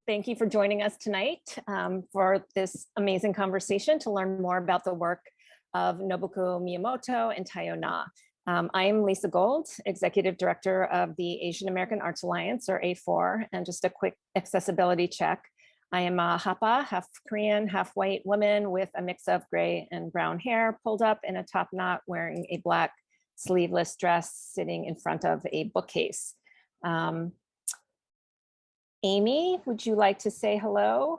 Thank you for joining us tonight for this amazing conversation to learn more about the work of Nobuko Miyamoto and Taiyo Na. I am Lisa Gold, Executive Director of the Asian American Arts Alliance, or A4, and just a quick accessibility check. I am a Hapa, half Korean, half white woman with a mix of gray and brown hair pulled up in a top knot, wearing a black sleeveless dress, sitting in front of a bookcase. Amy, would you like to say hello?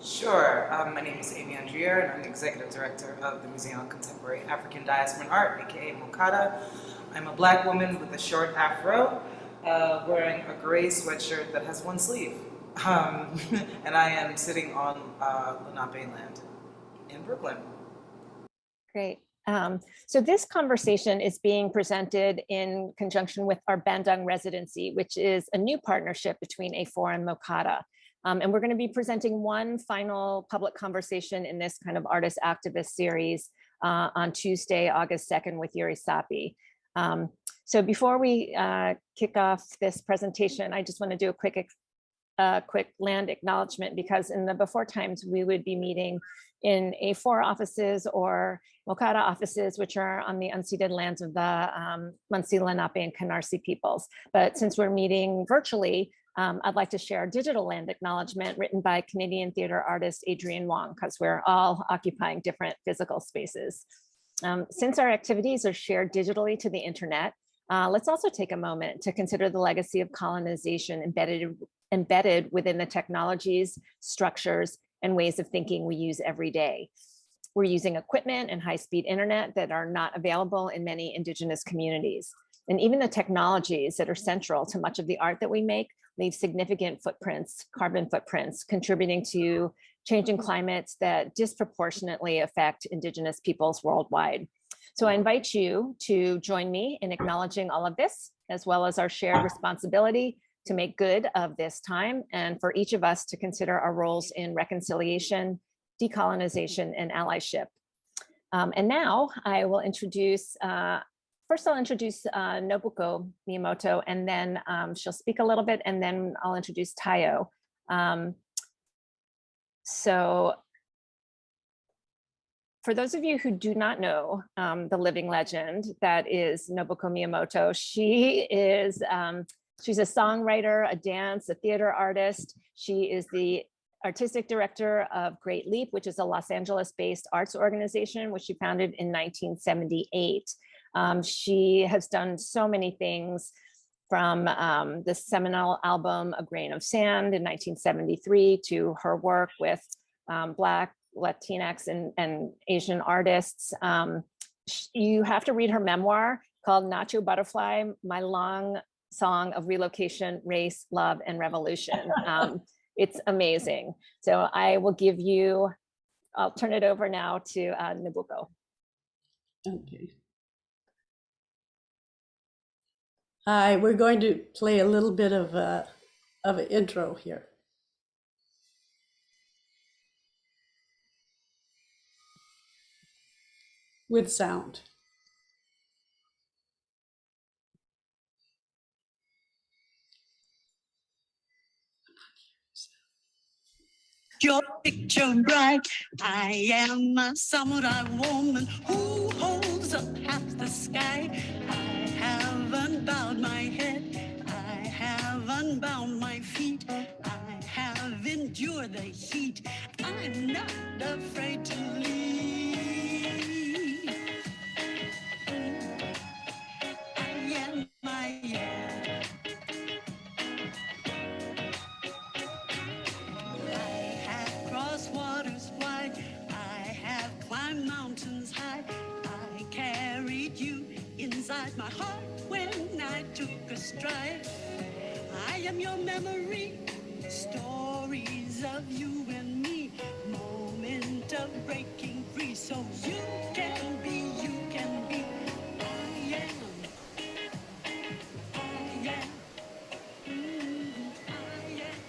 Sure. My name is Amy Andrier, and I'm the Executive Director of the Museum of Contemporary African Diasporan Art, aka MoCADA. I'm a Black woman with a short afro, wearing a gray sweatshirt that has one sleeve. And I am sitting on Lenape land in Brooklyn. Great. So this conversation is being presented in conjunction with our Bandung Residency, which is a new partnership between A4 and MoCADA. And we're going to be presenting one final public conversation in this kind of artist activist series on Tuesday, August 2nd with Yuri Sapi. So before we kick off this presentation, I just want to do a quick land acknowledgement, because in the before times we would be meeting in A4 offices or MoCADA offices, which are on the unceded lands of the Munsee, Lenape, and Canarsie peoples. But since we're meeting virtually, I'd like to share a digital land acknowledgement written by Canadian theater artist Adrienne Wong, because we're all occupying different physical spaces. Since our activities are shared digitally to the internet, let's also take a moment to consider the legacy of colonization embedded within the technologies, structures, and ways of thinking we use every day. We're using equipment and high-speed internet that are not available in many Indigenous communities. And even the technologies that are central to much of the art that we make leave significant footprints, carbon footprints, contributing to changing climates that disproportionately affect Indigenous peoples worldwide. So I invite you to join me in acknowledging all of this, as well as our shared responsibility to make good of this time, and for each of us to consider our roles in reconciliation, decolonization, and allyship. And now I will introduce, first I'll introduce Nobuko Miyamoto, and then she'll speak a little bit, and then I'll introduce Taiyo. So for those of you who do not know the living legend that is Nobuko Miyamoto, she is, she's a songwriter, a dance, a theater artist. She is the artistic director of Great Leap, which is a Los Angeles-based arts organization, which she founded in 1978. She has done so many things, from the seminal album A Grain of Sand in 1973 to her work with Black, Latinx, and Asian artists. You have to read her memoir called Nacho Butterfly, My Long Song of Relocation, Race, Love, and Revolution. It's amazing. So I will give you, I'll turn it over now to Nobuko. Okay. Hi, we're going to play a little bit of an intro here. With sound. Your picture bright. I am a samurai woman who holds up half the sky. I haven't bowed my head. I haven't bound my feet. I have endured the heat. I'm not afraid to leave. I am. I have crossed waters wide. I have climbed mountains high. I carried you inside my heart when I took a stride. I am your memory, stories of you and me, moment of breaking free, so you can be, you can be. I am. I am. I am.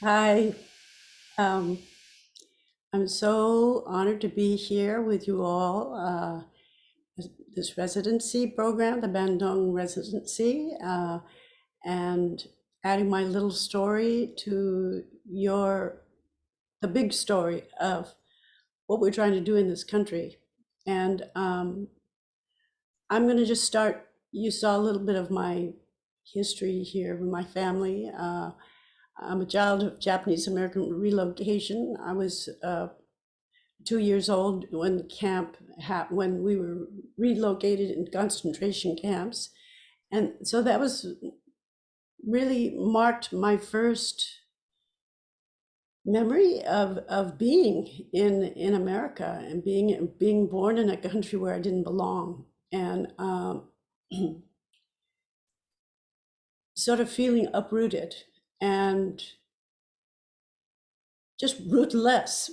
Hi, I'm so honored to be here with you all. This residency program, the Bandung Residency, and adding my little story to the big story of what we're trying to do in this country. And I'm going to just start. You saw a little bit of my history here with my family. I'm a child of Japanese American relocation. I was 2 years old when the camp when we were relocated in concentration camps, and so that was really marked my first memory of being in America and being born in a country where I didn't belong, and sort of feeling uprooted and just rootless,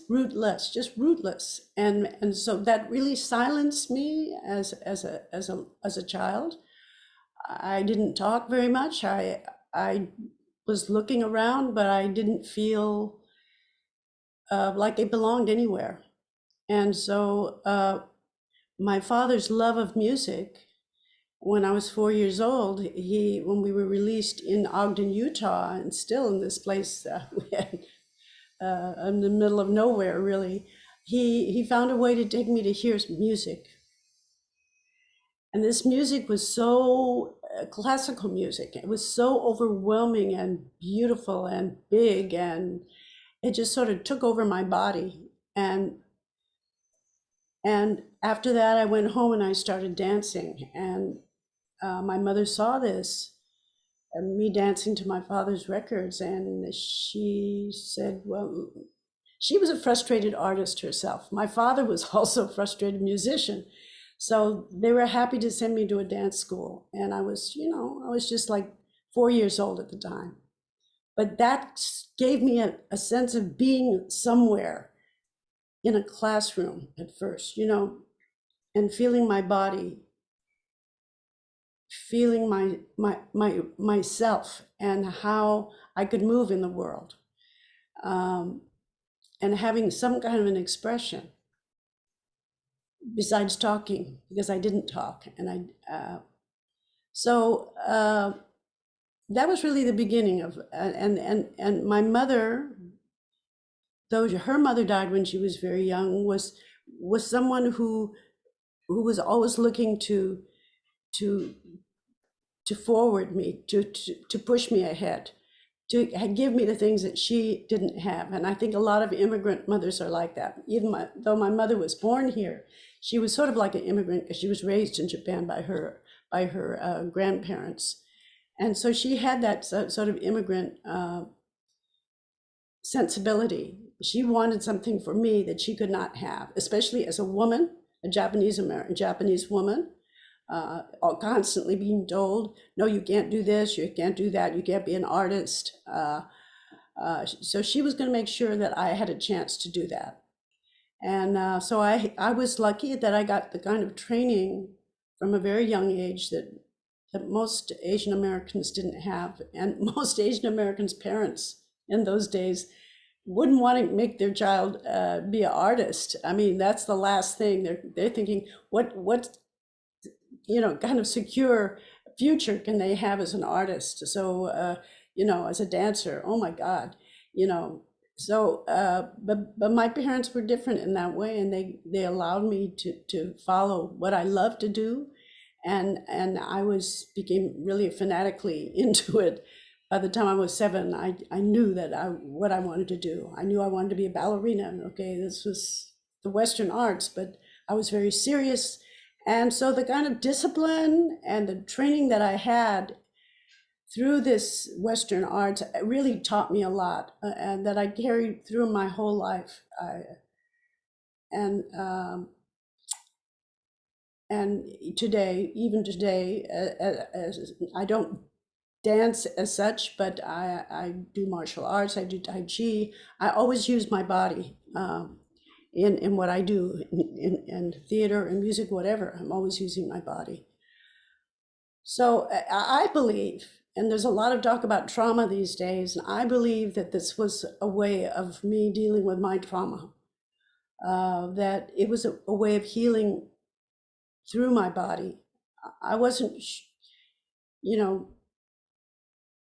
just rootless, and so that really silenced me as a child. I didn't talk very much. I was looking around, but I didn't feel like I belonged anywhere. And so my father's love of music, when I was 4 years old, when we were released in Ogden, Utah, and still in this place we had in the middle of nowhere, really, he found a way to take me to hear music. And this music was so classical music. It was so overwhelming and beautiful and big, and it just sort of took over my body. And after that, I went home and I started dancing. And my mother saw this, me dancing to my father's records, and she said, well, she was a frustrated artist herself. My father was also a frustrated musician. So they were happy to send me to a dance school. And I was, I was just like 4 years old at the time. But that gave me a sense of being somewhere in a classroom at first, and feeling my body, feeling myself and how I could move in the world, and having some kind of an expression besides talking, because I didn't talk. And that was really the beginning of, and my mother, though her mother died when she was very young, was someone who was always looking to forward me, to push me ahead, to give me the things that she didn't have. And I think a lot of immigrant mothers are like that. Even though my mother was born here, she was sort of like an immigrant because she was raised in Japan by her grandparents. And so she had that sort of immigrant sensibility. She wanted something for me that she could not have, especially as a woman, a Japanese woman, constantly being told, no, you can't do this, you can't do that, you can't be an artist. So she was going to make sure that I had a chance to do that. And so I was lucky that I got the kind of training from a very young age that most Asian Americans didn't have. And most Asian Americans' parents in those days wouldn't want to make their child be an artist. I mean, that's the last thing. They're thinking, what kind of secure future can they have as an artist? So, as a dancer, oh my God, So, but my parents were different in that way, and they allowed me to follow what I love to do, and I became really fanatically into it. By the time I was 7, I knew that what I wanted to do. I knew I wanted to be a ballerina. Okay, this was the Western arts, but I was very serious. And so the kind of discipline and the training that I had through this Western arts really taught me a lot, and that I carried through my whole life. And today, even today, as I don't dance as such, but I do martial arts, I do Tai Chi. I always use my body in what I do, in theater and music, whatever. I'm always using my body. So I believe, and there's a lot of talk about trauma these days, and I believe that this was a way of me dealing with my trauma. that it was a way of healing through my body. I wasn't, you know,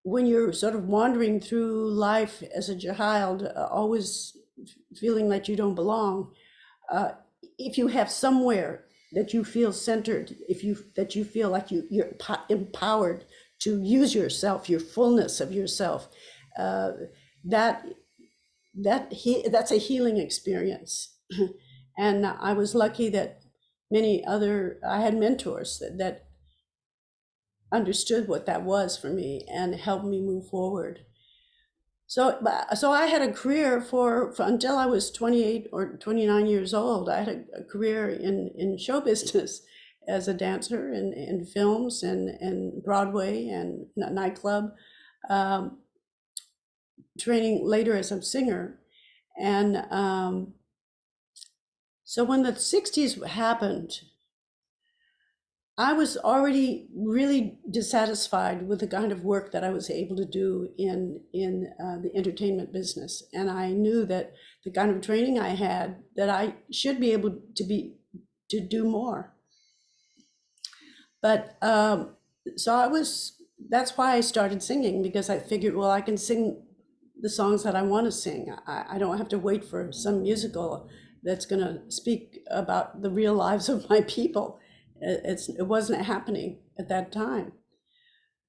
when you're sort of wandering through life as a child, always feeling like you don't belong, if you have somewhere that you feel centered, that you feel like you're empowered to use yourself, your fullness of yourself, that's a healing experience. And I was lucky that I had mentors that understood what that was for me and helped me move forward. So I had a career for until I was 28 or 29 years old. I had a career in show business as a dancer in films and Broadway and nightclub, training later as a singer. And so when the 60s happened, I was already really dissatisfied with the kind of work that I was able to do in the entertainment business. And I knew that the kind of training I had, that I should be able to do more. But that's why I started singing, because I figured, well, I can sing the songs that I want to sing. I don't have to wait for some musical that's going to speak about the real lives of my people. It wasn't happening at that time.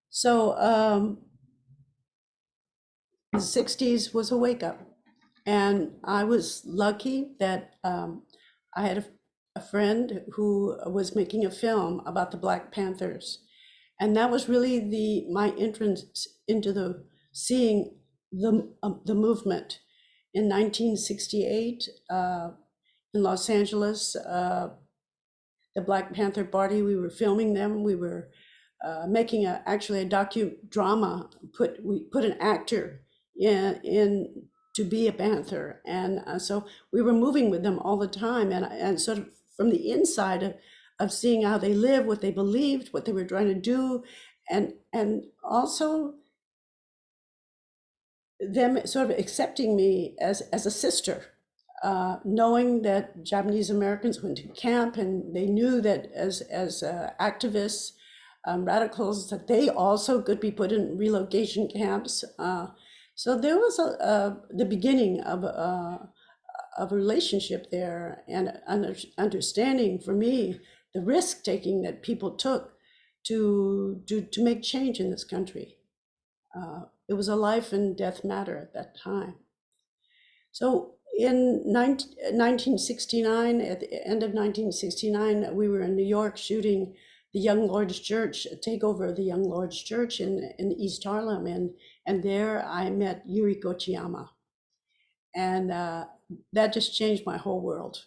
So the 60s was a wake up. And I was lucky that I had a friend who was making a film about the Black Panthers. And that was really my entrance into seeing the movement. In 1968, in Los Angeles, the Black Panther Party, we were filming them. We were making actually a docudrama. We put an actor in to be a Panther, and so we were moving with them all the time, and sort of from the inside of seeing how they live, what they believed, what they were trying to do, and also them sort of accepting me as a sister. Knowing that Japanese Americans went to camp, and they knew that as activists, radicals, that they also could be put in relocation camps. So there was the beginning of a relationship there, and understanding for me the risk taking that people took to make change in this country. It was a life and death matter at that time. So in 1969, at the end of 1969, we were in New York shooting the Young Lord's Church, a takeover of the Young Lord's Church in East Harlem. And there I met Yuriko Chiyama. And that just changed my whole world.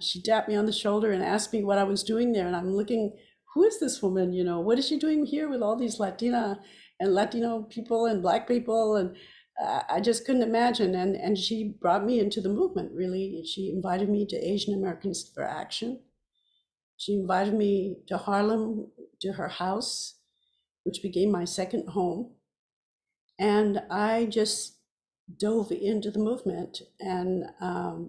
She tapped me on the shoulder and asked me what I was doing there. And I'm looking, who is this woman? You know, what is she doing here with all these Latina and Latino people and Black people? And I just couldn't imagine. And she brought me into the movement, really. She invited me to Asian Americans for Action. She invited me to Harlem, to her house, which became my second home. And I just dove into the movement. And I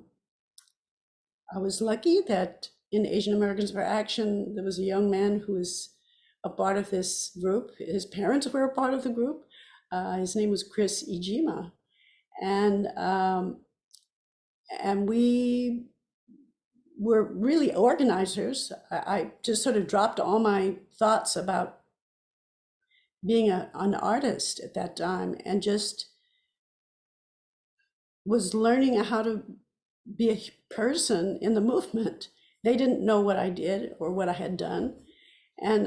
was lucky that in Asian Americans for Action, there was a young man who was a part of this group. His parents were a part of the group. His name was Chris Ijima, and we were really organizers. I just sort of dropped all my thoughts about being an artist at that time, and just was learning how to be a person in the movement. They didn't know what I did or what I had done, and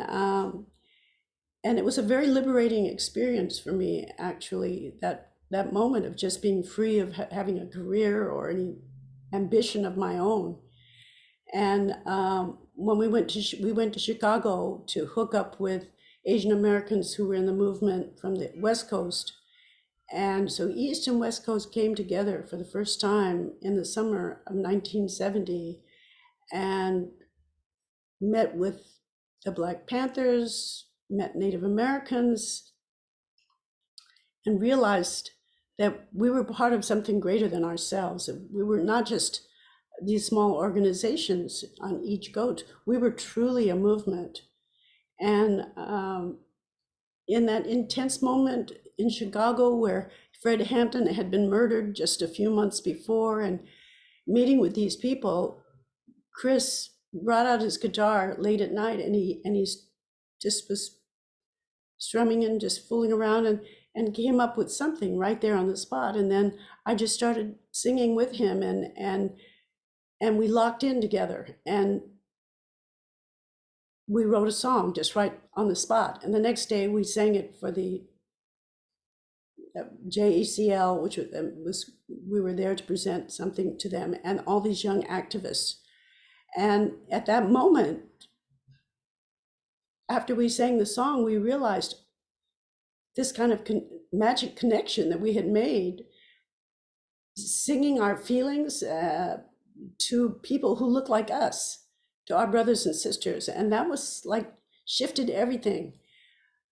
it was a very liberating experience for me, actually, that moment of just being free of having a career or any ambition of my own. And when we went to Chicago to hook up with Asian Americans who were in the movement from the West Coast. And so East and West Coast came together for the first time in the summer of 1970 and met with the Black Panthers, met Native Americans, and realized that we were part of something greater than ourselves. We were not just these small organizations on each goat. We were truly a movement. And in that intense moment in Chicago where Fred Hampton had been murdered just a few months before, and meeting with these people, Chris brought out his guitar late at night, and he just was strumming and just fooling around, and came up with something right there on the spot. And then I just started singing with him, and we locked in together, and we wrote a song just right on the spot. And the next day we sang it for the JECL, which was, we were there to present something to them and all these young activists. And at that moment, after we sang the song, we realized this kind of magic connection that we had made, singing our feelings to people who look like us, to our brothers and sisters. And that was like shifted everything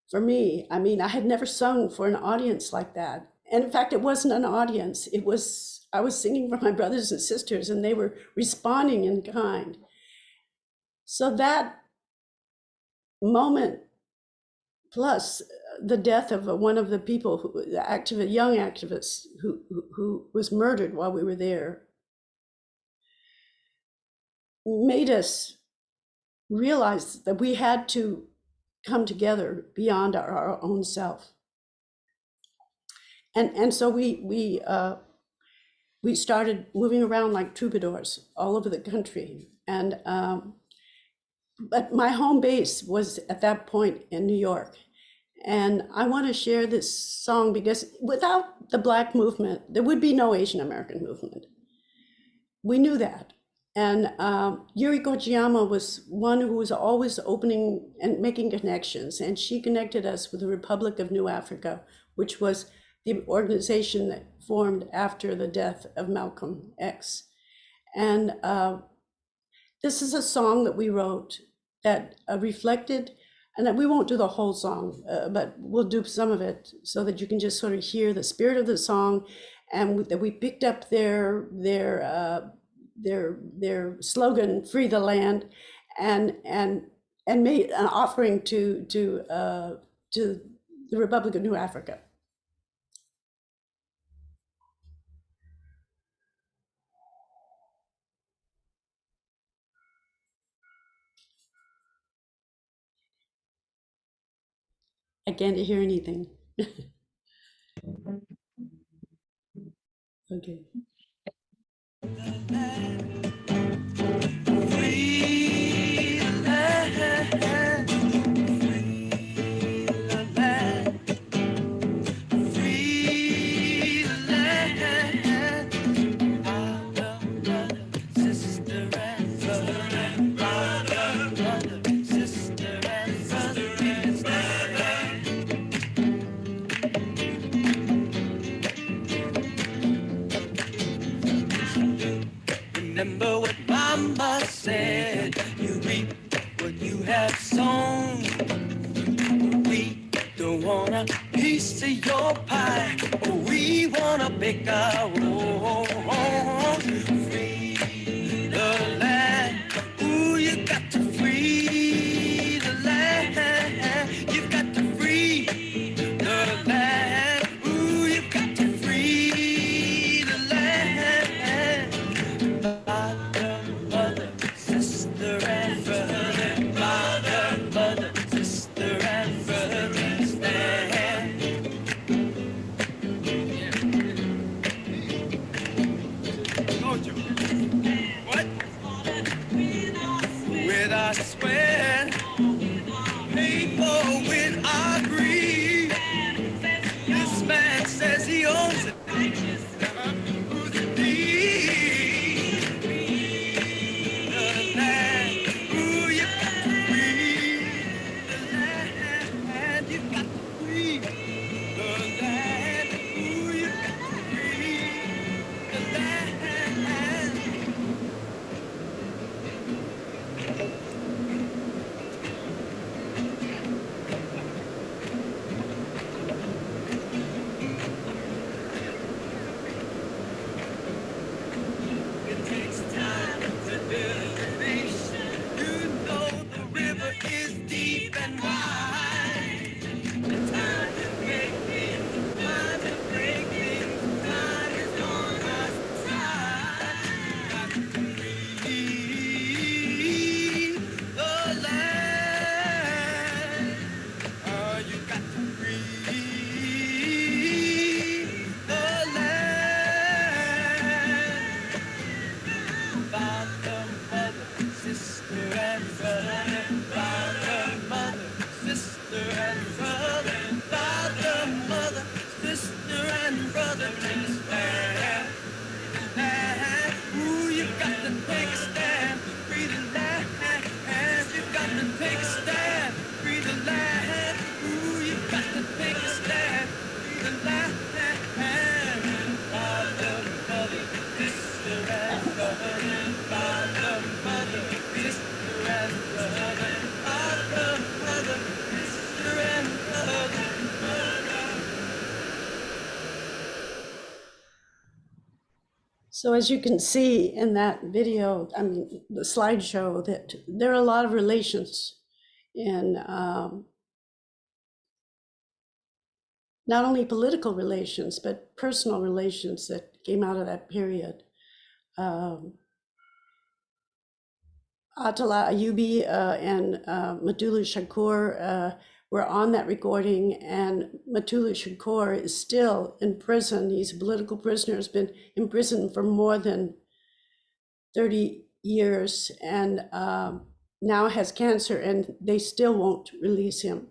for me. I mean, I had never sung for an audience like that. And in fact, it wasn't an audience. It was, I was singing for my brothers and sisters, and they were responding in kind. So that moment, plus the death of one of the people, the young activist who was murdered while we were there, made us realize that we had to come together beyond our own self. And so we started moving around like troubadours all over the country. And but my home base was at that point in New York. And I want to share this song because without the Black movement, there would be no Asian American movement. We knew that. And Yuri Kochiyama was one who was always opening and making connections. And she connected us with the Republic of New Africa, which was the organization that formed after the death of Malcolm X. And this is a song that we wrote that reflected, and that we won't do the whole song, but we'll do some of it so that you can just sort of hear the spirit of the song, and that we picked up their slogan, "Free the Land," and made an offering to the Republic of New Africa. I can't hear anything. Okay. Remember what Mama said, you reap what you have sown. We don't want a piece of your pie, we want to bake our own. Free the land, ooh, you got to free the land. You've got to free the land, ooh, you've got to free the land. Mother, sister, and brother. Mother, sister, and brother. Stand. What? With our sweat, people with our greed. This man says he owns it. Who's it be? The land, ooh, you got to free the land. You got to free the land, ooh, you got to free the land. So as you can see in that video, I mean, the slideshow, that there are a lot of relations in not only political relations, but personal relations that came out of that period. Atala Ayubi and Matulu Shakur were on that recording, and Matulu Shakur is still in prison. He's a political prisoner, has been in prison for more than 30 years, and now has cancer, and they still won't release him.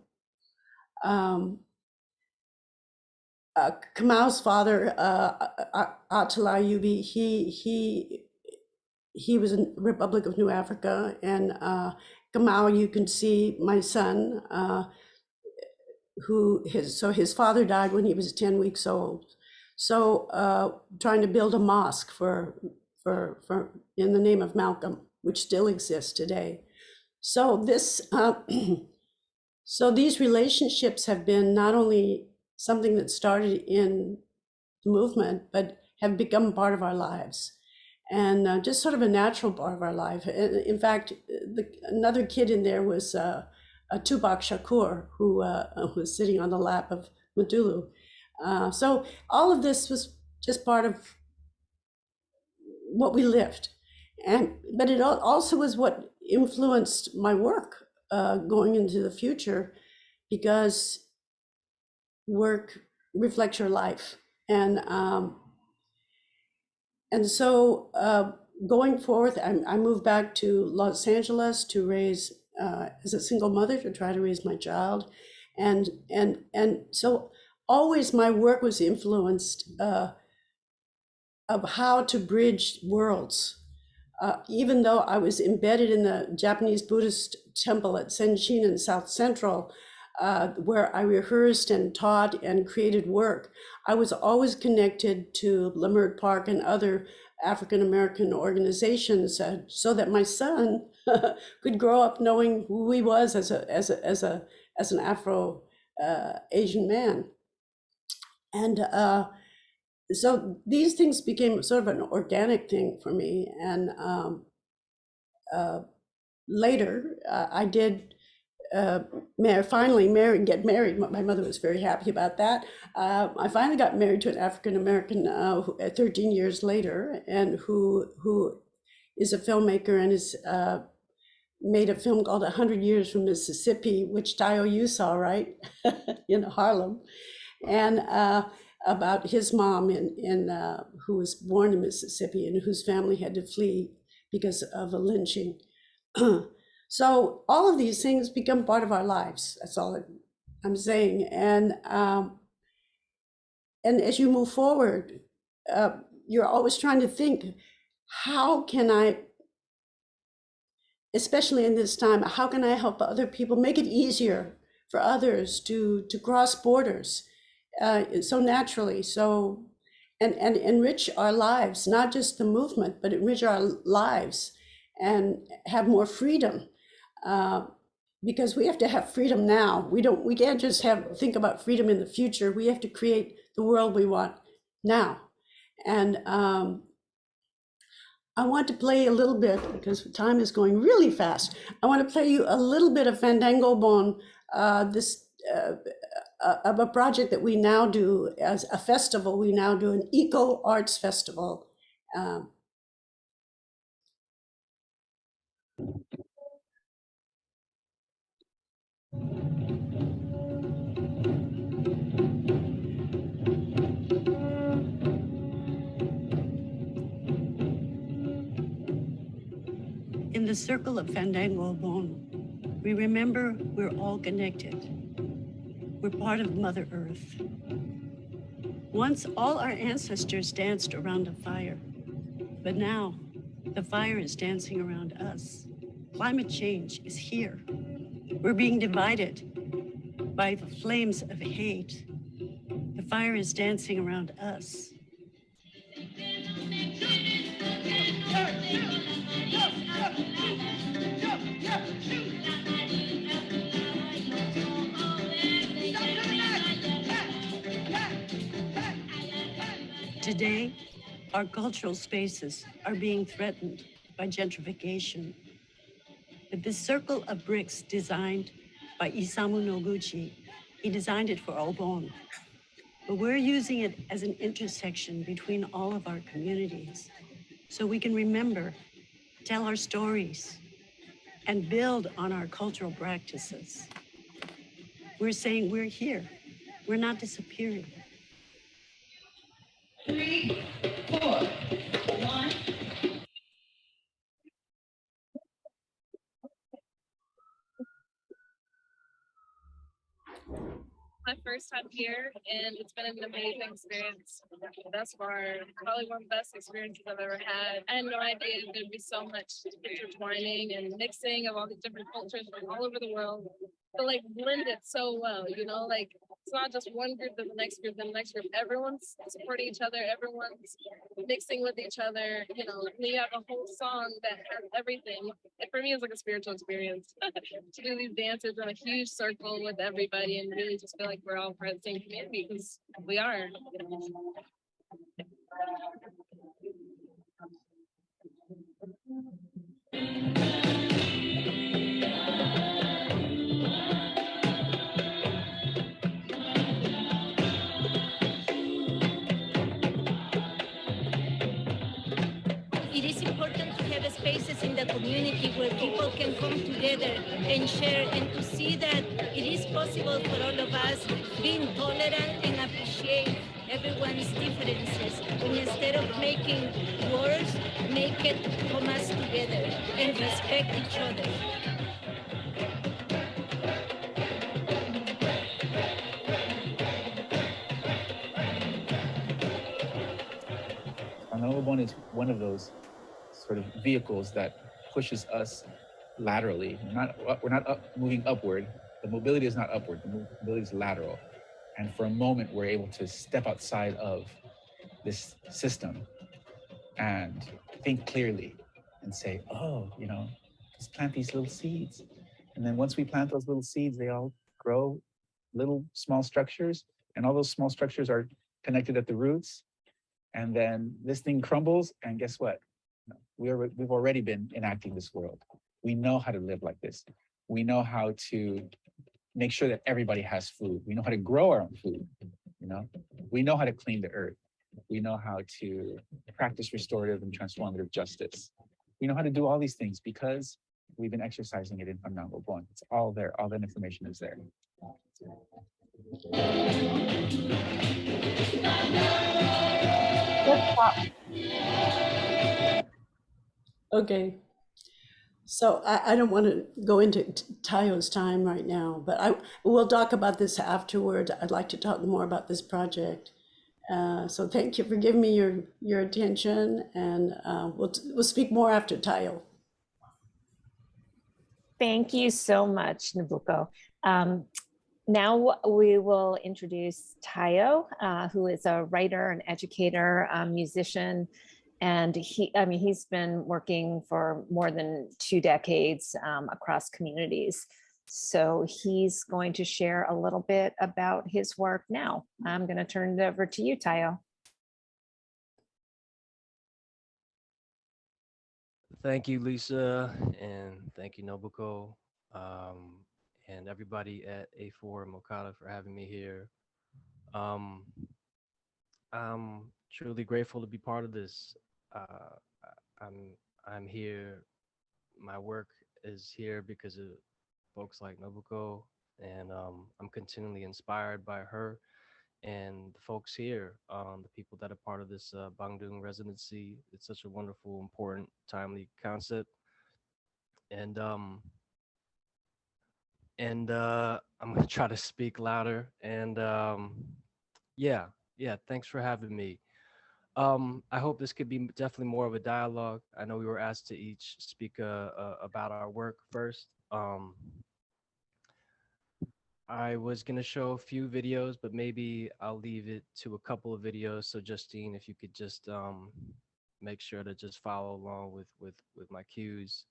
Kamau's father, Atala Ayubi, he was in Republic of New Africa, and Kamau, you can see my son, his father died when he was 10 weeks old. So trying to build a mosque for in the name of Malcolm, which still exists today. So this, so these relationships have been not only something that started in the movement, but have become part of our lives, and just sort of a natural part of our life. In fact, another kid in there was a Tupac Shakur, who was sitting on the lap of Matulu. So all of this was just part of what we lived, but it also was what influenced my work going into the future, because work reflects your life, and so going forth, I moved back to Los Angeles to raise as a single mother, to try to raise my child, and so always my work was influenced of how to bridge worlds. Even though I was embedded in the Japanese Buddhist temple at Senshin in South Central, where I rehearsed and taught and created work, I was always connected to Leimert Park and other African American organizations, so that my son could grow up knowing who he was as an Afro Asian man. And so these things became sort of an organic thing for me. And later, I did finally get married. My mother was very happy about that. I finally got married to an African American 13 years later, and who is a filmmaker and is made a film called 100 Years from Mississippi, which Taiyo, you saw, right? In Harlem. And about his mom who was born in Mississippi and whose family had to flee because of a lynching. So all of these things become part of our lives. That's all I'm saying. And as you move forward, you're always trying to think, how can I, especially in this time, how can I help other people, make it easier for others to cross borders so naturally, so and enrich our lives, not just the movement, but enrich our lives and have more freedom, because we have to have freedom now. We can't just think about freedom in the future. We have to create the world we want now. And I want to play a little bit, because time is going really fast. I want to play you a little bit of Fandango Bon, of a project that we now do as a festival. We now do an eco arts festival. In the circle of Fandango Bon, we remember we're all connected. We're part of Mother Earth. Once, all our ancestors danced around a fire, but now the fire is dancing around us. Climate change is here. We're being divided by the flames of hate. The fire is dancing around us. Today, Our cultural spaces are being threatened by gentrification. But this circle of bricks designed by Isamu Noguchi, he designed it for Obon. But we're using it as an intersection between all of our communities so we can remember, tell our stories, and build on our cultural practices. We're saying we're here. We're not disappearing. 3, 4, 1. My first time here, and it's been an amazing experience thus far. Probably one of the best experiences I've ever had. I had no idea there'd be so much intertwining and mixing of all these different cultures from all over the world, but like blended so well, you know, like it's not just one group, then the next group, then the next group. Everyone's supporting each other, everyone's mixing with each other, you know, and you have a whole song that has everything. And for me, it's like a spiritual experience to do these dances in a huge circle with everybody and really just feel like we're all part of the same community because we are. It is important to have spaces in the community where people can come together and share and to see that it is possible for all of us being tolerant and appreciate everyone's differences. And instead of making wars, make it come us together and respect each other. One is one of those sort of vehicles that pushes us laterally. We're not moving upward. The mobility is not upward. The mobility is lateral. And for a moment, we're able to step outside of this system and think clearly and say, oh, you know, just plant these little seeds. And then once we plant those little seeds, they all grow little small structures, and all those small structures are connected at the roots. And then this thing crumbles, and guess what? We've already been enacting this world. We know how to live like this. We know how to make sure that everybody has food. We know how to grow our own food, you know? We know how to clean the earth. We know how to practice restorative and transformative justice. We know how to do all these things because we've been exercising it in Namgo Bon. It's all there. All that information is there. Okay. So I don't want to go into Taiyo's time right now, but we'll talk about this afterward. I'd like to talk more about this project. So thank you for giving me your attention, and we'll speak more after Taiyo. Thank you so much, Nobuko. Now we will introduce Taiyo, who is a writer, an educator, musician, and he's been working for more than 2 decades across communities. So he's going to share a little bit about his work now. I'm going to turn it over to you, Taiyo. Thank you, Lisa, and thank you, Nobuko, and everybody at A4 MoCADA for having me here. I'm truly grateful to be part of this. I'm here. My work is here because of folks like Nobuko, and I'm continually inspired by her and the folks here, the people that are part of this Bandung Residency. It's such a wonderful, important, timely concept. And I'm gonna try to speak louder. And yeah, thanks for having me. I hope this could be definitely more of a dialogue. I know we were asked to each speak about our work first. I was going to show a few videos, but maybe I'll leave it to a couple of videos. So Justine, if you could just make sure to just follow along with my cues.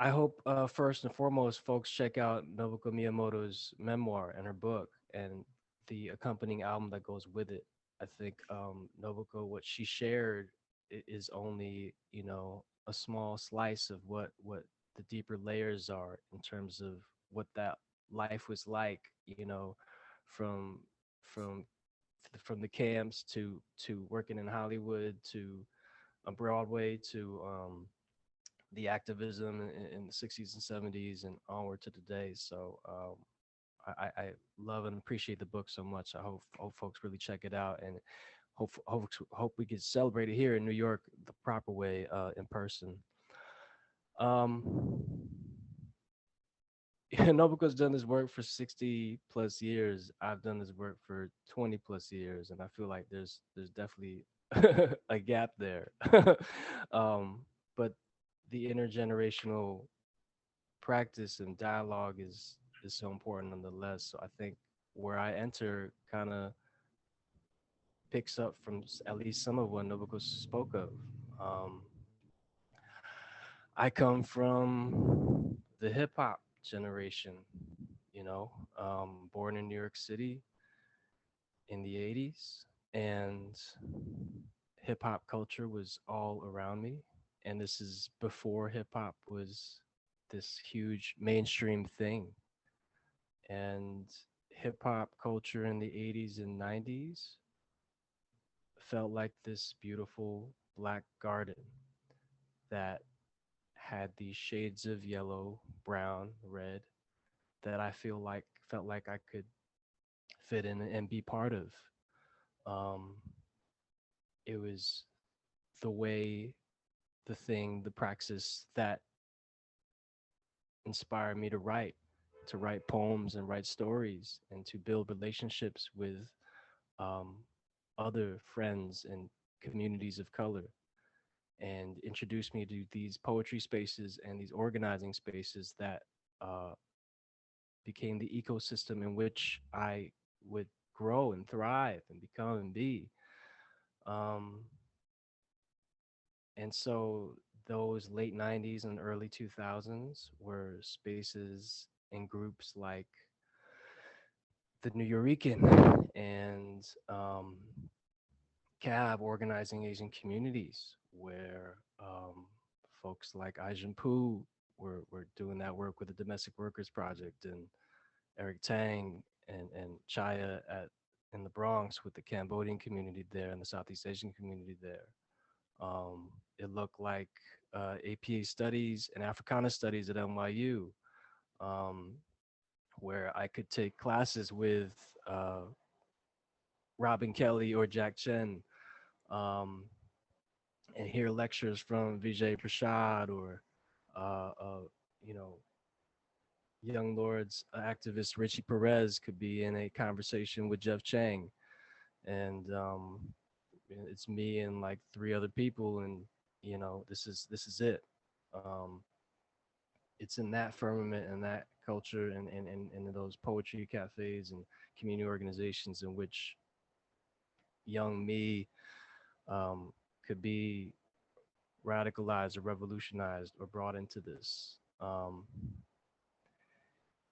I hope first and foremost, folks check out Nobuko Miyamoto's memoir and her book. And the accompanying album that goes with it. I think Nobuko, what she shared is only, you know, a small slice of what the deeper layers are in terms of what that life was like, you know, from from from the camps to working in Hollywood to Broadway to the activism in the 60s and 70s and onward to today. So I love and appreciate the book so much. I hope folks really check it out, and hope we can celebrate it here in New York the proper way, in person. Um, Nobuko's done this work for 60 plus years. I've done this work for 20 plus years, and I feel like there's definitely a gap there. um, but the intergenerational practice and dialogue is so important nonetheless. So I think where I enter kind of picks up from at least some of what Nobuko spoke of. Um, I come from the hip hop generation, you know, born in New York City in the 80s, and hip hop culture was all around me. And this is before hip hop was this huge mainstream thing. And hip hop culture in the 80s and 90s felt like this beautiful black garden that had these shades of yellow, brown, red that I felt like I could fit in and be part of. Um, it was the way, the thing, the praxis that inspired me to write poems and write stories and to build relationships with um, other friends and communities of color, and introduced me to these poetry spaces and these organizing spaces that uh, became the ecosystem in which I would grow and thrive and become and be. Um, and so those late 90s and early 2000s were spaces and groups like the New Eurekan and CAB, organizing Asian communities, where folks like Ajin Poo were doing that work with the Domestic Workers Project, and Eric Tang and Chaya in the Bronx with the Cambodian community there and the Southeast Asian community there. It looked like APA studies and Africana studies at NYU, um, where I could take classes with Robin Kelly or Jack Chen, um, and hear lectures from Vijay Prashad or, uh, uh, you know, Young Lords activist Richie Perez could be in a conversation with Jeff Chang, and it's me and like three other people, and this is it. Um, it's in that firmament and that culture and in those poetry cafes and community organizations in which young me could be radicalized or revolutionized or brought into this.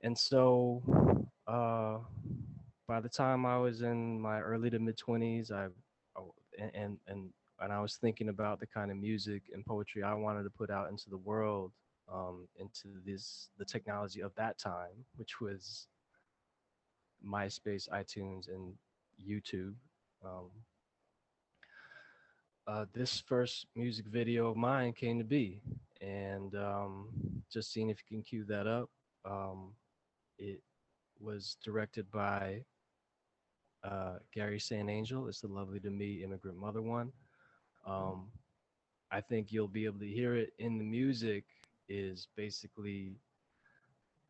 And so uh, by the time I was in my early to mid 20s, and I was thinking about the kind of music and poetry I wanted to put out into the world, into the technology of that time, which was MySpace, iTunes, and YouTube. Um, this first music video of mine came to be, and just seeing if you can cue that up. It was directed by Gary San Angel. It's the Lovely to Me Immigrant Mother one. Um, I think you'll be able to hear it in the music. Is basically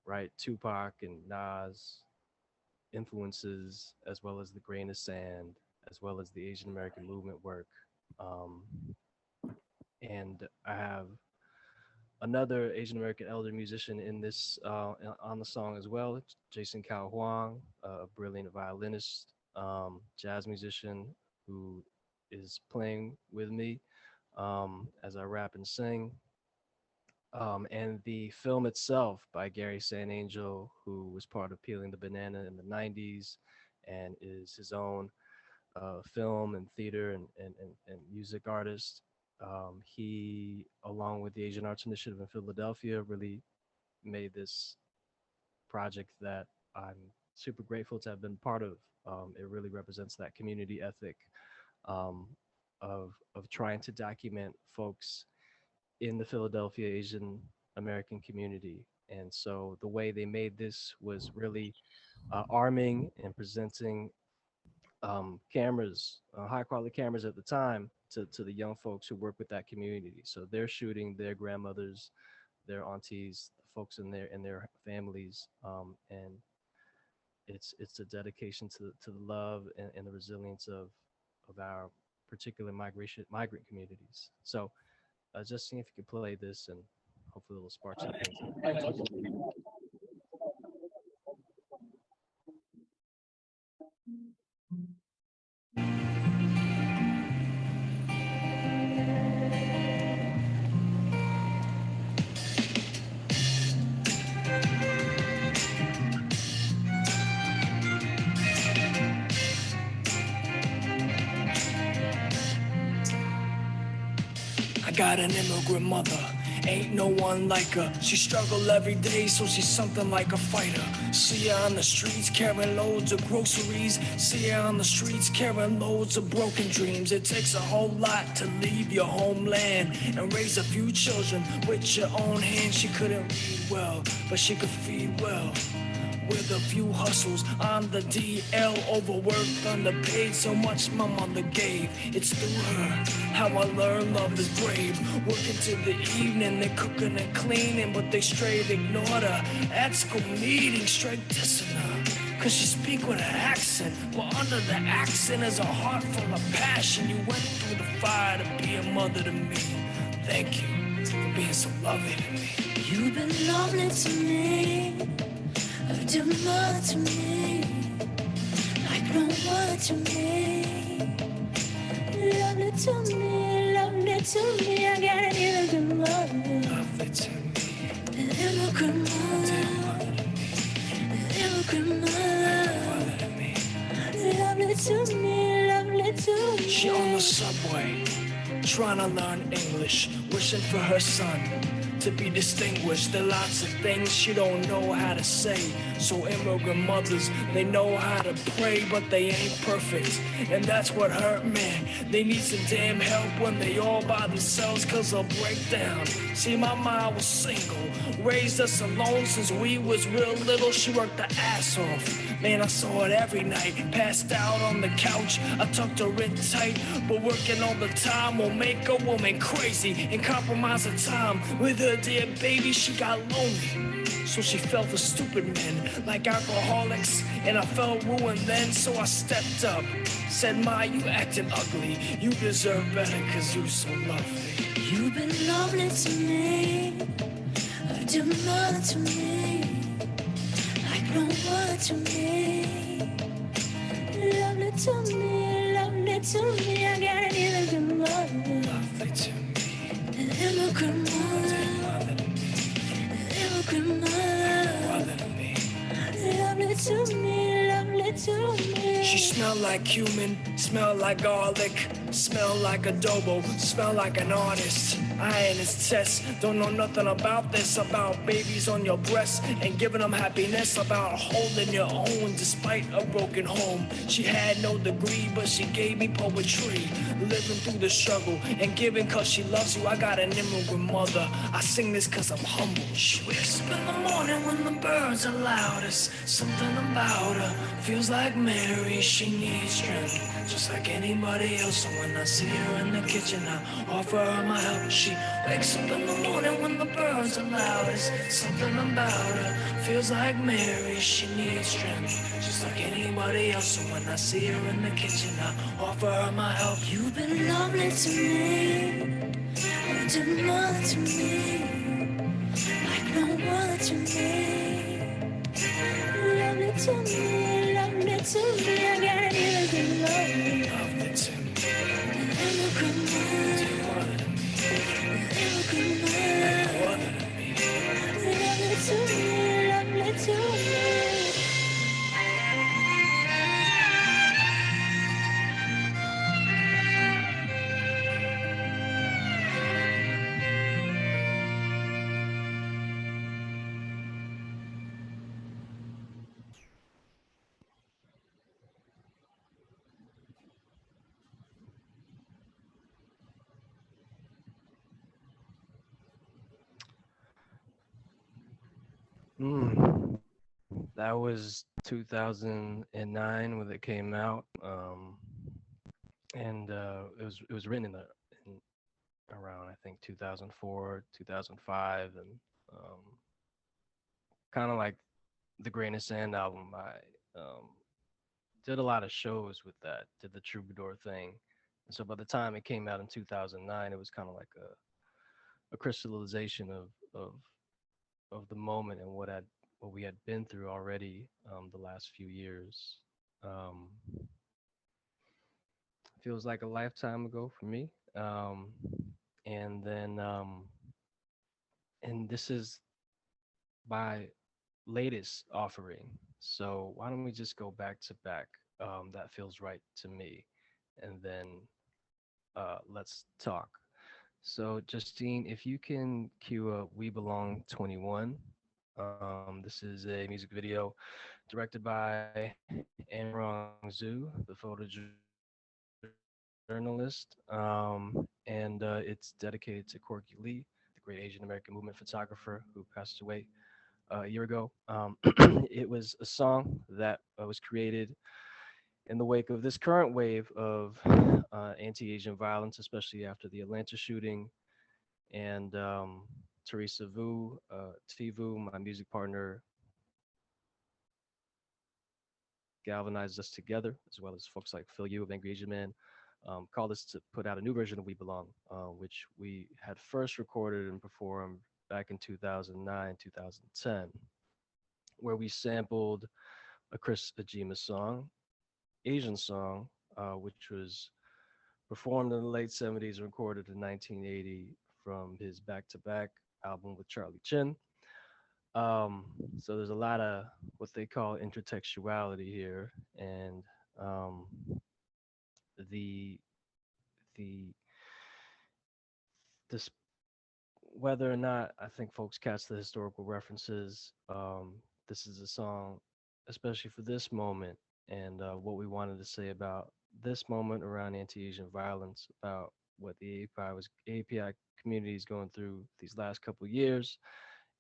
right Tupac and Nas influences, as well as the grain of sand, as well as the Asian American movement work. Um, and I have another Asian American elder musician in this on the song as well, Jason Cao Huang, a brilliant violinist, jazz musician who is playing with me as I rap and sing. And the film itself by Gary San Angel, who was part of Peeling the Banana in the 90s and is his own film and theater and music artist. He, along with the Asian Arts Initiative in Philadelphia, really made this project that I'm super grateful to have been part of. It really represents that community ethic um, of trying to document folks in the Philadelphia Asian American community. And so the way they made this was really arming and presenting cameras, high quality cameras at the time, to the young folks who work with that community. So they're shooting their grandmothers, their aunties, the folks in their families, and it's a dedication to the love and the resilience of our particular migrant communities. So just seeing if you could play this, and hopefully it'll spark some things. I got an immigrant mother, ain't no one like her. She struggle every day, so she's something like a fighter. See her on the streets carrying loads of groceries. See her on the streets carrying loads of broken dreams. It takes a whole lot to leave your homeland and raise a few children with your own hands. She couldn't read well, but she could feed well. With a few hustles on the DL, overworked, underpaid, so much my mother gave. It's through her how I learned love is brave. Working till the evening, they cooking and cleaning, but they straight ignored her. At school meeting, straight dissing her, cause she speak with an accent, but under the accent is a heart full of passion. You went through the fire to be a mother to me. Thank you for being so loving to me. You've been lovely to me. You're mother to me, like no one to me. Lovely to me, lovely to me. I got an immigrant mother. Lovely to me. An immigrant mother. An immigrant mother. Lovely to me, lovely to me. She on the subway, trying to learn English, wishing for her son to be distinguished. There are lots of things she don't know how to say. So immigrant mothers, they know how to pray, but they ain't perfect. And that's what hurt me. They need some damn help when they all by themselves, cause they'll break down. See, my mom was single, raised us alone since we was real little. She worked the ass off. Man, I saw it every night, passed out on the couch. I tucked her in tight, but working all the time will make a woman crazy and compromise her time. With her dear baby, she got lonely, so she fell for stupid men like alcoholics, and I felt ruined then, so I stepped up. Said, Ma, you acting ugly, you deserve better cause you so lovely. You've been lovely to me, a dear mother to me, like no one to me. Lovely to me, lovely to me. I got an immigrant mother. Lovely to me. An immigrant mother. An immigrant mother. Mother to me. Lovely to me, lovely to me. She smelled like cumin, smelled like garlic, smelled like adobo, smelled like an artist. I ain't his test, don't know nothing about this, about babies on your breast and giving them happiness, about holding your own despite a broken home. She had no degree, but she gave me poetry, living through the struggle and giving cause she loves you. I got an immigrant mother, I sing this cause I'm humble. She wakes up in the morning when the birds are loudest. Something about her feels like Mary, she needs strength, just like anybody else. So when I see her in the kitchen, I offer her my help. She wakes up in the morning when the birds are loudest. Something about her feels like Mary, she needs strength, just like anybody else. So when I see her in the kitchen, I offer her my help. You've been lovely to me, a dear mother to me, like no other to me. Lovely to me, lovely to me. I got an immigrant mother. Lovely to me. An immigrant mother. An immigrant mother. Lovely to me, lovely to me. Mm, that was 2009 when it came out, and it was written in around I think 2004, 2005, and um, kind of like the Grain of Sand album. I did a lot of shows with that, did the Troubadour thing, and so by the time it came out in 2009, it was kind of like a crystallization of the moment and what we had been through already the last few years. Um, feels like a lifetime ago for me. And then and this is my latest offering. So why don't we just go back to back? That feels right to me, and then let's talk. So Justine, if you can cue up "We Belong 21." This is a music video directed by Amrong Zhu, the photojournalist, and it's dedicated to Corky Lee, the great Asian American movement photographer who passed away a year ago. It was a song that was created in the wake of this current wave of anti-Asian violence, especially after the Atlanta shooting. And Teresa Vu, Tivu, my music partner, galvanized us together, as well as folks like Phil Yu of Angry Asian Man, called us to put out a new version of We Belong, which we had first recorded and performed back in 2009, 2010, where we sampled a Chris Ajima song, Asian song, which was performed in the late 70s and recorded in 1980 from his Back to Back album with Charlie Chin. So there's a lot of what they call intertextuality here, and um, the the this whether or not I think folks catch the historical references. This is a song, especially for this moment, and what we wanted to say about this moment around anti-Asian violence, about what the API community is going through these last couple of years,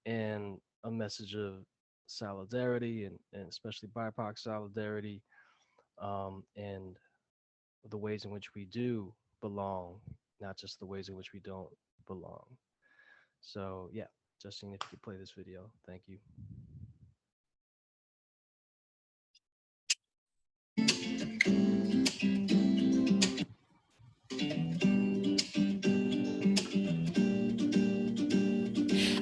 and a message of solidarity and especially BIPOC solidarity, and the ways in which we do belong, not just the ways in which we don't belong. So yeah, Justine, if you could play this video, thank you.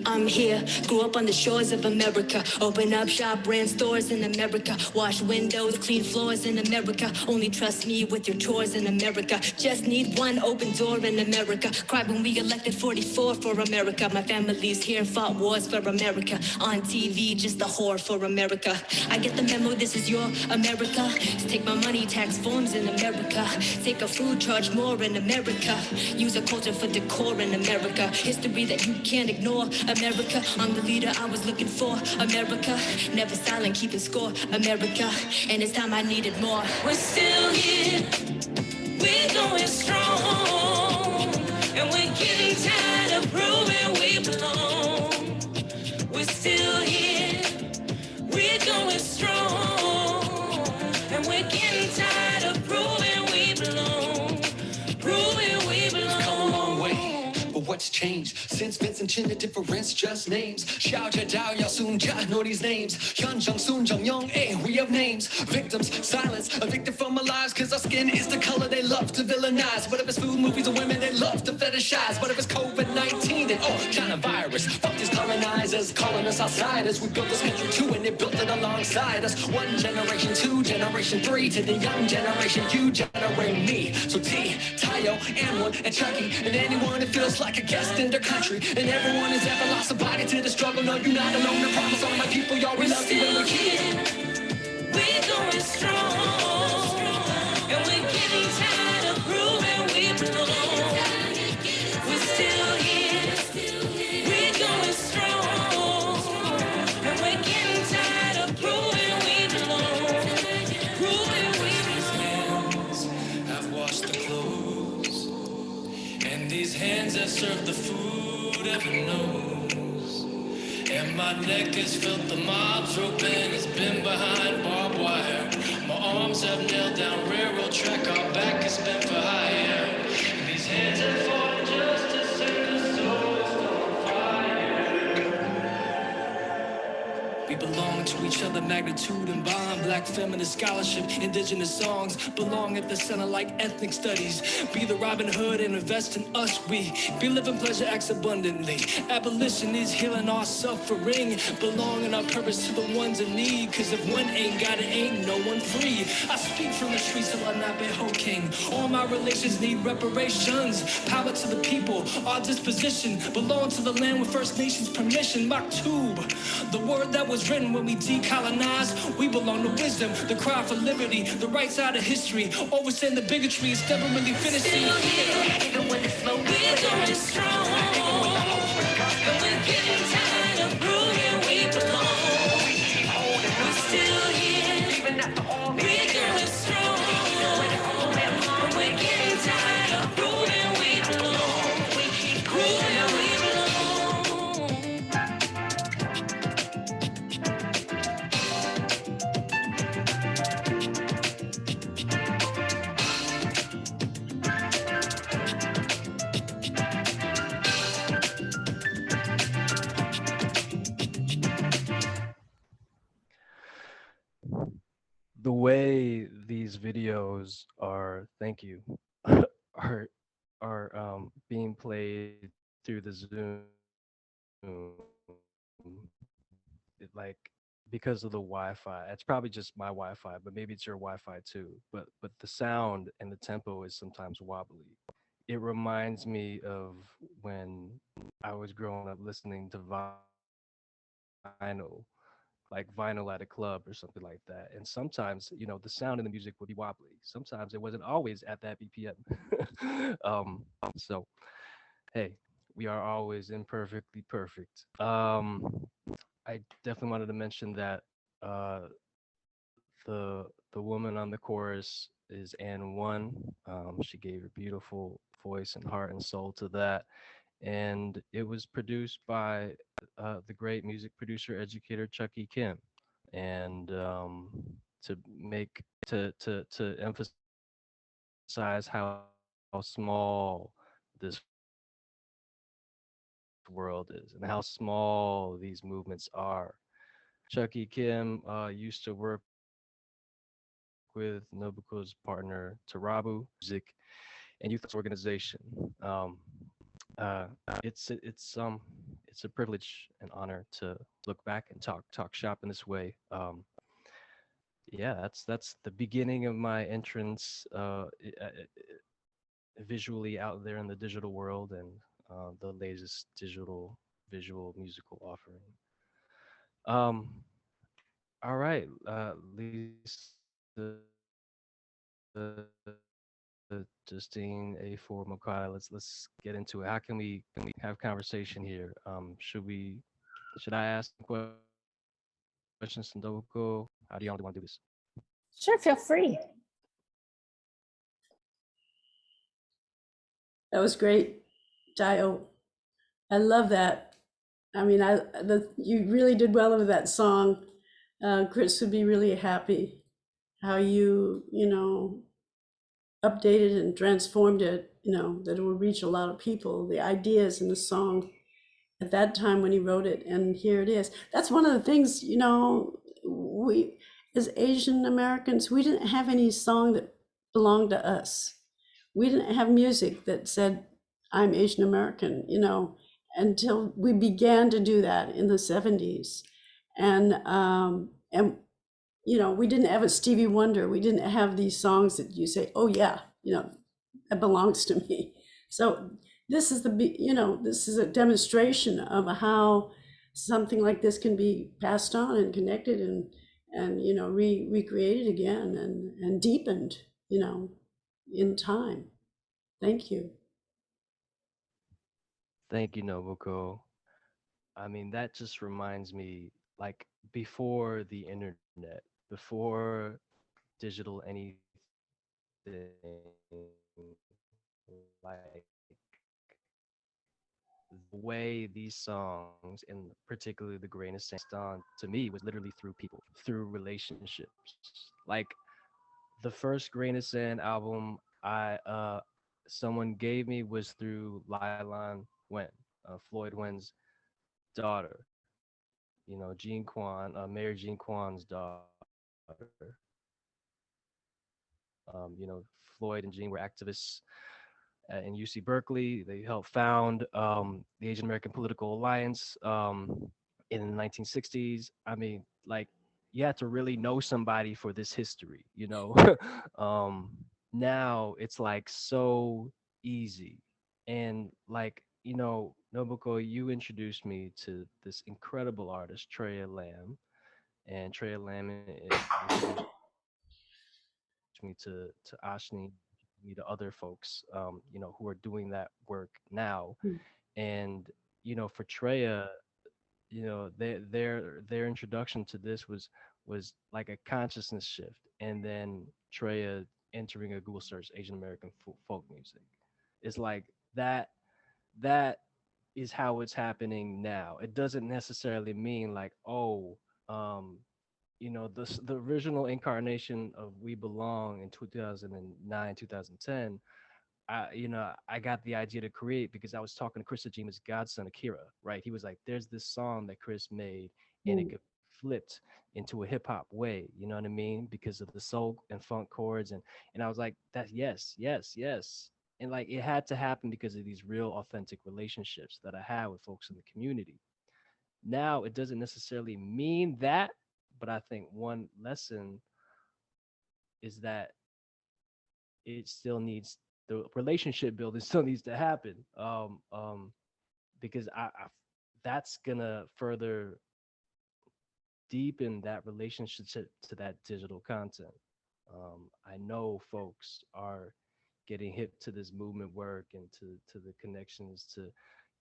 I'm here, grew up on the shores of America. Open up shop, ran stores in America. Wash windows, clean floors in America. Only trust me with your chores in America. Just need one open door in America. Cried when we elected 44 for America. My family's here, fought wars for America. On TV, just a whore for America. I get the memo, this is your America. Take my money, tax forms in America. Take a food, charge more in America. Use a culture for decor in America. History that you can't ignore. America, I'm the leader I was looking for. America, never silent, keeping score. America, and it's time I needed more. We're still here, we're going strong, and we're getting tired of proving we belong. We're still here, we're going strong, and we're getting tired of proving we belong. Proving we belong. Come a long way, but what's changed? Since Vincent Chin, the difference just names. Xiao Jia Dao Yao Sun Jia, know these names. Hyun Jung Sun Jung Young, we have names. Victims, silence, evicted from our lives, cause our skin is the color they love to villainize. What if it's food, movies, or women they love to fetishize? What if it's COVID-19, then China virus? Fuck these colonizers, calling us outsiders. We built this country too, and they built it alongside us. One generation, two, generation three, to the young generation, you generate me. So T, Taiyo, and and Chucky, and anyone that feels like a guest in their country. And everyone has ever lost a body to the struggle. No, you're not alone. I promise all my people, y'all, we love you when we're here. We're going strong, and we're getting tired of proving we belong. We're still here, we're going strong, and we're getting tired of proving we belong. Proving we belong. I've washed the clothes, and these hands have served the food. Heaven knows, And my neck has felt the mob's rope and it's been behind barbed wire. My arms have nailed down railroad track, our back has been for hire. These hands have fought just to send the souls on fire. We belong to each other, magnitude and bond. Black feminist scholarship, indigenous songs belong at the center like ethnic studies. Be the Robin Hood and invest in us. We be living pleasure acts abundantly. Abolition is healing our suffering. Belonging our purpose to the ones in need. Cause if one ain't got it, ain't no one free. I speak from the streets till I not be king. All my relations need reparations. Power to the people, our disposition. Belong to the land with First Nations permission. Maktub, the word that was written when we decolonized. We belong to wisdom, the cry for liberty, the right side of history. Overstand the bigotry, it's never really finished. Still here, even when it's slow, we're going strong. But we're getting tired of proving we belong. We're still here, even after all we're going strong. But we're getting tired of proving we belong. We keep proving we belong. The way these videos are, thank you, are being played through the Zoom, like because of the Wi-Fi. It's probably just my Wi-Fi, but maybe it's your Wi-Fi too. But the sound and the tempo is sometimes wobbly. It reminds me of when I was growing up listening to vinyl, like vinyl at a club or something like that. And sometimes, the sound in the music would be wobbly. Sometimes it wasn't always at that BPM. So hey, we are always imperfectly perfect. I definitely wanted to mention that the woman on the chorus is Anne One. She gave her beautiful voice and heart and soul to that, and it was produced by the great music producer educator Chucky Kim. And to make to emphasize how small this world is and how small these movements are. Chucky Kim used to work with Nobuko's partner Tarabu Music and Youth Organization. Um, uh, it's a privilege and honor to look back and talk shop in this way. Yeah, that's the beginning of my entrance visually out there in the digital world and the latest digital visual musical offering. Um, all right, Lisa, Justine, A4, Mokai, let's get into it. How can we have conversation here? Should I ask questions to Ndoko? How do y'all want to do this? Sure, feel free. That was great, Taiyo. I love that. I mean, you really did well with that song. Chris would be really happy how you updated and transformed it, that it would reach a lot of people, the ideas in the song at that time when he wrote it. And here it is. That's one of the things, we, as Asian Americans, we didn't have any song that belonged to us. We didn't have music that said, I'm Asian American, until we began to do that in the 70s. And we didn't have a Stevie Wonder. We didn't have these songs that you say, oh yeah, that belongs to me. So this is this is a demonstration of how something like this can be passed on and connected and recreated again and deepened, in time. Thank you. Thank you, Nobuko. I mean, that just reminds me, like, before the internet, before digital anything, like the way these songs, and particularly the Grain of Sand, done to me was literally through people, through relationships. Like the first Grain of Sand album I someone gave me was through Lylan Wen, Floyd Wen's daughter. You know, Jean Quan, Mayor Jean Quan's daughter. You know, Floyd and Jean were activists in UC Berkeley. They helped found the Asian American Political Alliance in the 1960s. I mean, like, you had to really know somebody for this history, you know? um, Now it's like so easy. And like, you know, Nobuko, you introduced me to this incredible artist, Treya Lamb. And Treya Lamb introduced me to Ashni, me to other folks, you know, who are doing that work now. And you know, for Treya, you know, their introduction to this was like a consciousness shift, and then Treya entering a Google search Asian American folk music. It's like that is how it's happening now. It doesn't necessarily mean like, oh, um, you know, the original incarnation of We Belong in 2009, 2010. You know, I got the idea to create because I was talking to Chris Ajima's godson Akira, right? He was like, "There's this song that Chris made, and it could flipped into a hip hop way." You know what I mean? Because of the soul and funk chords, and I was like, "That yes, yes, yes." And like it had to happen because of these real authentic relationships that I had with folks in the community. Now it doesn't necessarily mean that, but I think one lesson is that it still needs the relationship building still needs to happen. Because I that's gonna further deepen that relationship to that digital content. I know folks are getting hip to this movement work and to the connections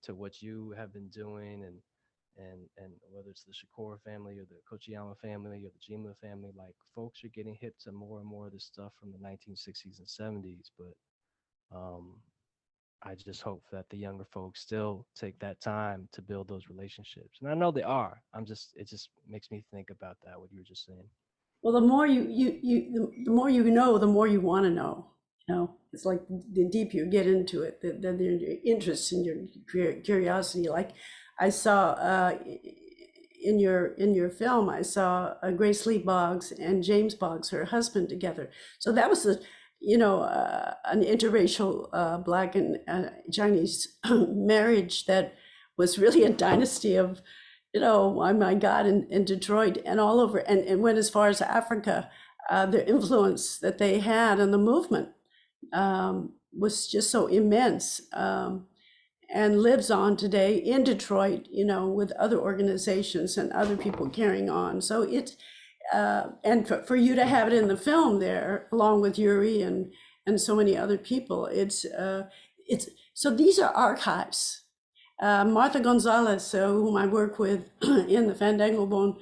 to what you have been doing, and whether it's the Shakur family or the Kochiyama family or the Jima family, like folks are getting hip to more and more of this stuff from the 1960s and 70s. But um, I just hope that the younger folks still take that time to build those relationships, and I know they are. It just makes me think about that what you were just saying. Well, the more the more you know, the more you want to know. You know, it's like the deeper you get into it, the interest and your curiosity. Like I saw in your film, I saw Grace Lee Boggs and James Boggs, her husband, together. So that was an interracial Black and Chinese marriage that was really a dynasty of, oh my God, in Detroit and all over, and went as far as Africa. The influence that they had on the movement was just so immense, and lives on today in Detroit, with other organizations and other people carrying on. So it's, and for you to have it in the film there, along with Yuri and so many other people, it's so these are archives. Martha Gonzalez, whom I work with in the Fandango Bone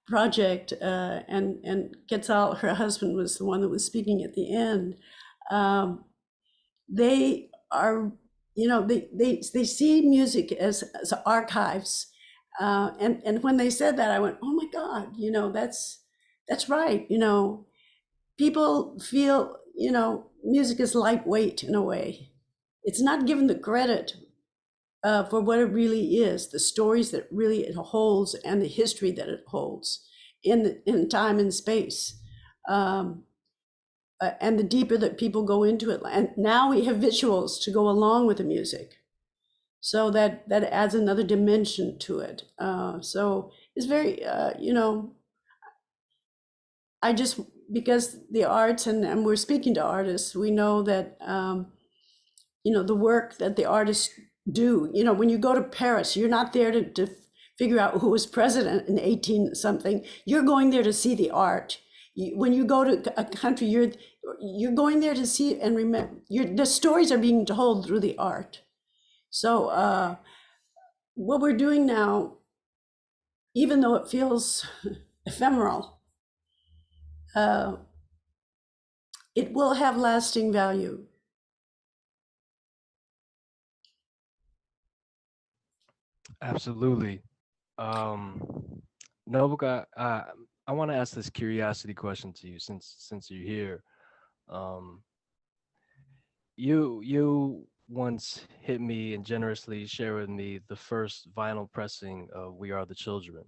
project, and Quetzal, her husband, was the one that was speaking at the end. They are, they see music as archives. And when they said that, I went, oh my God, that's right. People feel, music is lightweight in a way. It's not given the credit for what it really is, the stories that really it holds and the history that it holds in time and space. And the deeper that people go into it. And now we have visuals to go along with the music. So that adds another dimension to it. So it's very, I just, because the arts, and we're speaking to artists, we know that, the work that the artists do, when you go to Paris, you're not there to figure out who was president in 18 something, you're going there to see the art. When you go to a country, you're going there to see and remember, the stories are being told through the art. So what we're doing now, even though it feels ephemeral, it will have lasting value. Absolutely. Um, Nobuka, I want to ask this curiosity question to you since you're here. Um, you once hit me and generously shared with me the first vinyl pressing of "We Are the Children,"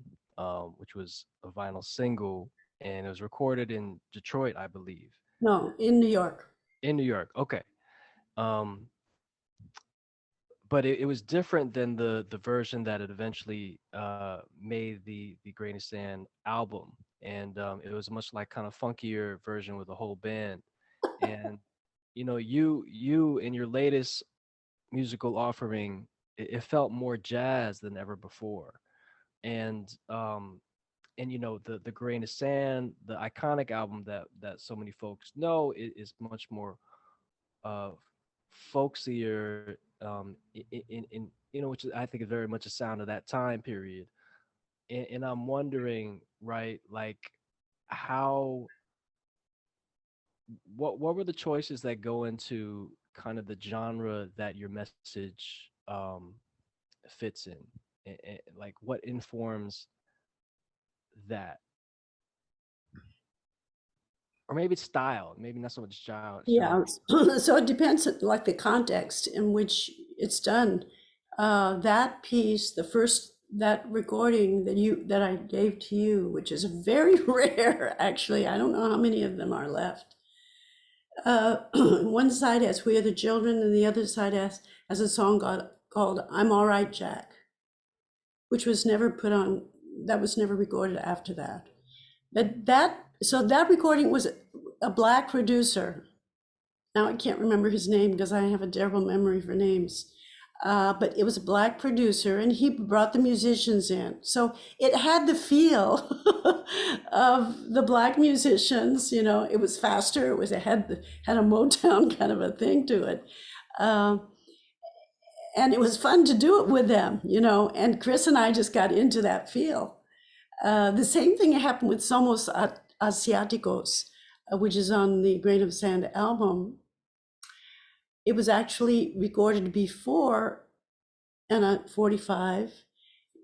which was a vinyl single, and it was recorded in Detroit, I believe, No, in New York. in New York. Okay. Um, but it was different than the version that it eventually made the Grain of Sand album, and it was a much like kind of funkier version with a whole band. And you in your latest musical offering, it felt more jazz than ever before. And the Grain of Sand, the iconic album that so many folks know, is much more uh folksier, in which I think is very much a sound of that time period. And I'm wondering, right, like how what were the choices that go into kind of the genre that your message fits in? Like what informs that? Or maybe it's style, maybe not so much Yeah, genre. so it depends like the context in which it's done. That piece, the first that recording that I gave to you, which is very rare actually. I don't know how many of them are left. One side has "We Are the Children" and the other side has a song called "I'm All Right, Jack," which was never put on. That was never recorded after that. But that recording was a black producer. Now I can't remember his name because I have a terrible memory for names. But it was a black producer, and he brought the musicians in. So it had the feel of the black musicians. It was faster. It had a Motown kind of a thing to it, and it was fun to do it with them. And Chris and I just got into that feel. The same thing happened with Somos Asiáticos, which is on the Grain of Sand album. It was actually recorded before Anna 45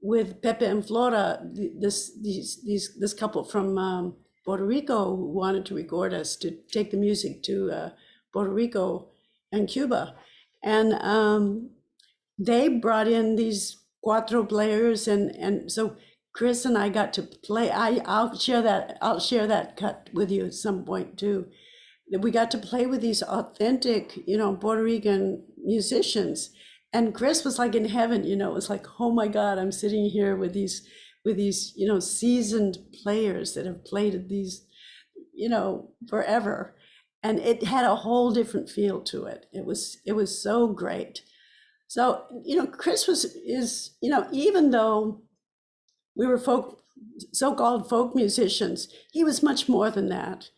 with Pepe and Flora, this couple from Puerto Rico who wanted to record us to take the music to Puerto Rico and Cuba. And they brought in these cuatro players, and so Chris and I got to play. I'll share that cut with you at some point too. We got to play with these authentic, Puerto Rican musicians. And Chris was like in heaven, it was like, oh my God, I'm sitting here with these, seasoned players that have played at these, forever. And it had a whole different feel to it. It was so great. So, Chris is, even though we were so-called folk musicians, he was much more than that.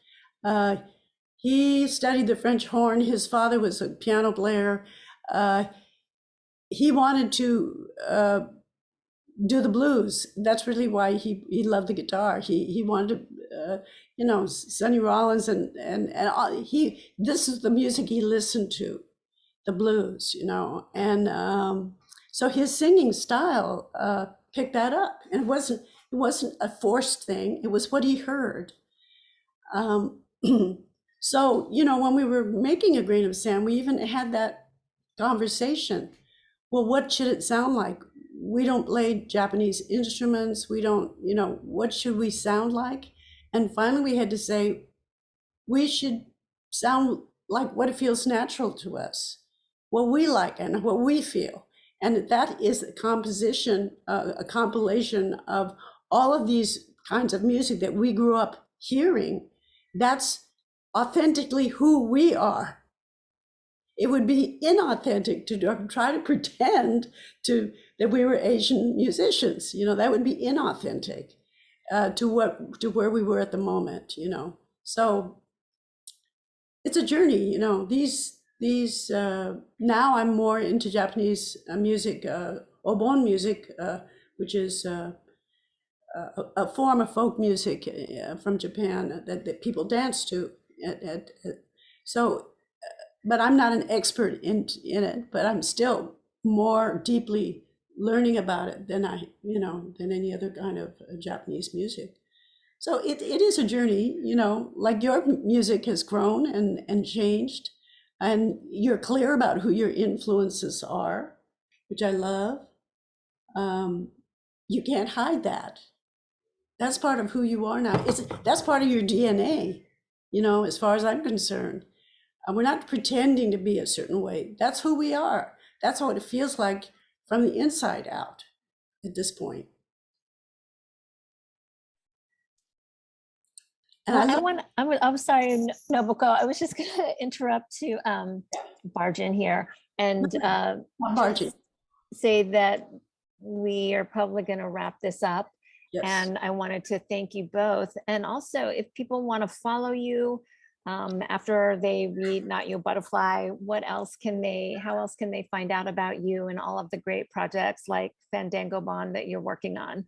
He studied the French horn. His father was a piano player. He wanted to do the blues. That's really why he loved the guitar. He wanted to, Sonny Rollins and this is the music he listened to, the blues, and so his singing style picked that up, and it wasn't a forced thing. It was what he heard. So, when we were making A Grain of Sand, we even had that conversation. Well, what should it sound like? We don't play Japanese instruments. We don't, what should we sound like? And finally, we had to say, we should sound like what it feels natural to us, what we like and what we feel. And that is a compilation of all of these kinds of music that we grew up hearing. That's authentically who we are. It would be inauthentic to try to pretend that we were Asian musicians. That would be inauthentic to where we were at the moment. So it's a journey. These now I'm more into Japanese music, obon music, which is a form of folk music from Japan that people dance to. So, but I'm not an expert in it, but I'm still more deeply learning about it than than any other kind of Japanese music. So it is a journey, like your music has grown and changed, and you're clear about who your influences are, which I love. You can't hide that. That's part of who you are now. That's part of your DNA, as far as I'm concerned. We're not pretending to be a certain way. That's who we are. That's what it feels like from the inside out at this point. And I'm sorry, Nobuko. I was just going to interrupt to barge in here and just say that we are probably going to wrap this up. Yes. And I wanted to thank you both. And also, if people want to follow you after they read Not Your Butterfly, how else can they find out about you and all of the great projects like Fandango Bond that you're working on?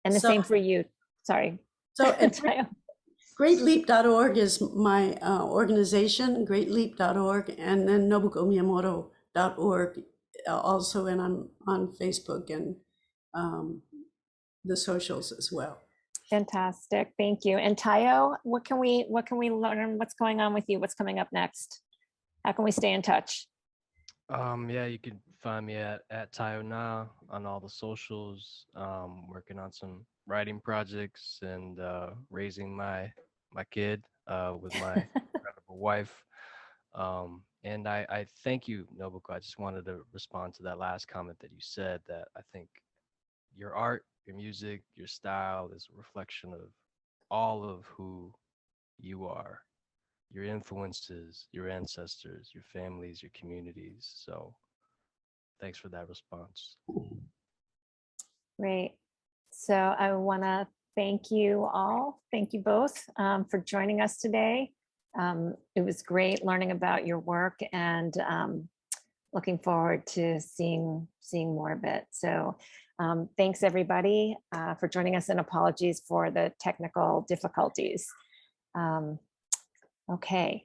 And the same for you. Sorry. So greatleap.org is my organization, greatleap.org, and then nobukomiyamoto.org also, and I'm on Facebook and the socials as well. Fantastic, thank you. And Taiyo, what can we learn? What's going on with you? What's coming up next? How can we stay in touch? Yeah, you can find me at Taiyo now on all the socials. Working on some writing projects and raising my kid with my incredible wife. And I thank you, Nobuko. I just wanted to respond to that last comment that you said, that I think your art, your music, your style is a reflection of all of who you are, your influences, your ancestors, your families, your communities. So thanks for that response. Great. So I want to thank you all. Thank you both for joining us today. It was great learning about your work and looking forward to seeing more of it. So thanks everybody for joining us, and apologies for the technical difficulties. Okay.